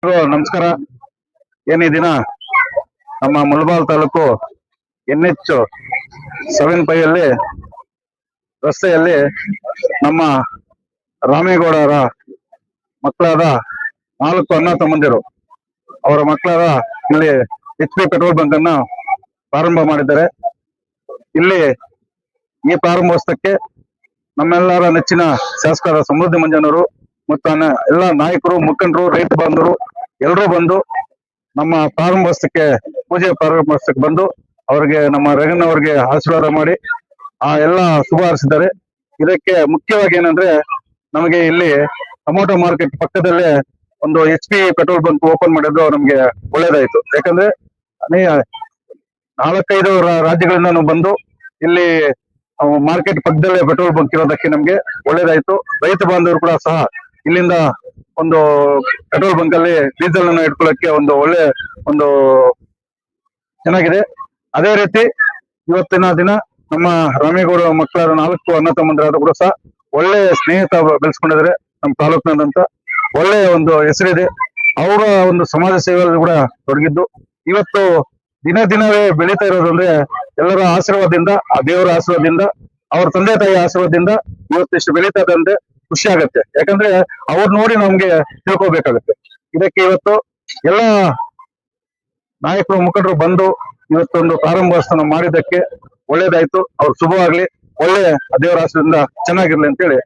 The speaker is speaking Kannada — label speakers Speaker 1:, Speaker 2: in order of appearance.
Speaker 1: ನಮಸ್ಕಾರ. ಈ ದಿನ ನಮ್ಮ ಮುಳಬಾಲ್ ತಾಲೂಕು NH 75 ಅಲ್ಲಿ ರಸ್ತೆಯಲ್ಲಿ ನಮ್ಮ ರಾಮೇಗೌಡರ ಮಕ್ಕಳಾದ 4 ಅಣ್ಣ ತಮ್ಮಂದಿರು ಅವರ ಮಕ್ಕಳಾದ ಇಲ್ಲಿ HP ಪೆಟ್ರೋಲ್ ಬಂಕ್ ಅನ್ನ ಪ್ರಾರಂಭ ಮಾಡಿದ್ದಾರೆ. ಇಲ್ಲಿ ಈ ಪ್ರಾರಂಭೋತ್ಸವಕ್ಕೆ ನಮ್ಮೆಲ್ಲರ ನೆಚ್ಚಿನ ಶಾಸಕರ ಸಮೃದ್ಧಿ ಮಂಜನವರು ಮತ್ತು ಎಲ್ಲ ನಾಯಕರು, ಮುಖಂಡರು, ರೈತ ಬಾಂಧವರು ಎಲ್ಲರೂ ಬಂದು ನಮ್ಮ ಪ್ರಾರಂಭೋತ್ಸವಕ್ಕೆ ಪೂಜೆ ಪ್ರಾರಂಭೋತ್ಸವಕ್ಕೆ ಬಂದು ಅವರಿಗೆ ನಮ್ಮ ರಘುನವರಿಗೆ ಆಶೀರ್ವಾದ ಮಾಡಿ ಎಲ್ಲ ಶುಭ ಹಾರೈಸಿದ್ದಾರೆ. ಇದಕ್ಕೆ ಮುಖ್ಯವಾಗಿ ಏನಂದ್ರೆ ನಮಗೆ ಇಲ್ಲಿ ಟೊಮೊಟೊ ಮಾರ್ಕೆಟ್ ಪಕ್ಕದಲ್ಲೇ ಒಂದು HP ಪೆಟ್ರೋಲ್ ಬಂಕ್ ಓಪನ್ ಮಾಡಿದ್ದು ನಮ್ಗೆ ಒಳ್ಳೇದಾಯ್ತು. ಯಾಕಂದ್ರೆ 4-5 ರಾಜ್ಯಗಳಿಂದ ನಾವು ಬಂದು ಇಲ್ಲಿ ಮಾರ್ಕೆಟ್ ಪಕ್ಕದಲ್ಲೇ ಪೆಟ್ರೋಲ್ ಬಂಕ್ ಇರೋದಕ್ಕೆ ನಮ್ಗೆ ಒಳ್ಳೇದಾಯ್ತು. ರೈತ ಬಾಂಧವರು ಕೂಡ ಸಹ ಇಲ್ಲಿಂದ ಒಂದು ಪೆಟ್ರೋಲ್ ಬಂಕ್ ಅಲ್ಲಿ ಡೀಸೆಲ್ ಅನ್ನು ಇಟ್ಕೊಳ್ಳಕ್ಕೆ ಒಳ್ಳೆ ಚೆನ್ನಾಗಿದೆ. ಅದೇ ರೀತಿ ಇವತ್ತಿನ ದಿನ ನಮ್ಮ ರಾಮೇಗೌಡ ಮಕ್ಕಳಾದ 4 ಅಣ್ಣ ತಮ್ಮಂದಿರಾದ ಕೂಡ ಸಹ ಒಳ್ಳೆ ಸ್ನೇಹಿತ ಬೆಳೆಸ್ಕೊಂಡಿದ್ದಾರೆ. ನಮ್ಮ ತಾಲೂಕಿನಾದಂತ ಒಳ್ಳೆ ಹೆಸರಿದೆ. ಅವರ ಸಮಾಜ ಸೇವೆಯಲ್ಲಿ ಕೂಡ ತೊಡಗಿದ್ದು ಇವತ್ತು ದಿನವೇ ಬೆಳೀತಾ ಇರೋದಂದ್ರೆ ಎಲ್ಲರ ಆಶೀರ್ವಾದದಿಂದ, ಆ ದೇವರ ಆಶೀರ್ವಾದದಿಂದ, ಅವ್ರ ತಂದೆ ತಾಯಿ ಆಶೀರ್ವಾದದಿಂದ ಇವತ್ತಿಷ್ಟು ಬೆಳೀತಾ ಇದ್ದಂತೆ ಖುಷಿ ಆಗತ್ತೆ. ಯಾಕಂದ್ರೆ ಅವ್ರು ನೋಡಿ ನಮ್ಗೆ ತಿಳ್ಕೊಬೇಕಾಗತ್ತೆ. ಇದಕ್ಕೆ ಇವತ್ತು ಎಲ್ಲ ನಾಯಕರು, ಮುಖಂಡರು ಬಂದು ಇವತ್ತೊಂದು ಪ್ರಾರಂಭೋತ್ಸವ ಮಾಡಿದ್ದಕ್ಕೆ ಒಳ್ಳೇದಾಯ್ತು. ಅವ್ರು ಶುಭವಾಗ್ಲಿ, ಒಳ್ಳೆ ದೇವರ ಆಶೀರ್ವಾದದಿಂದ ಚೆನ್ನಾಗಿರ್ಲಿ ಅಂತೇಳಿ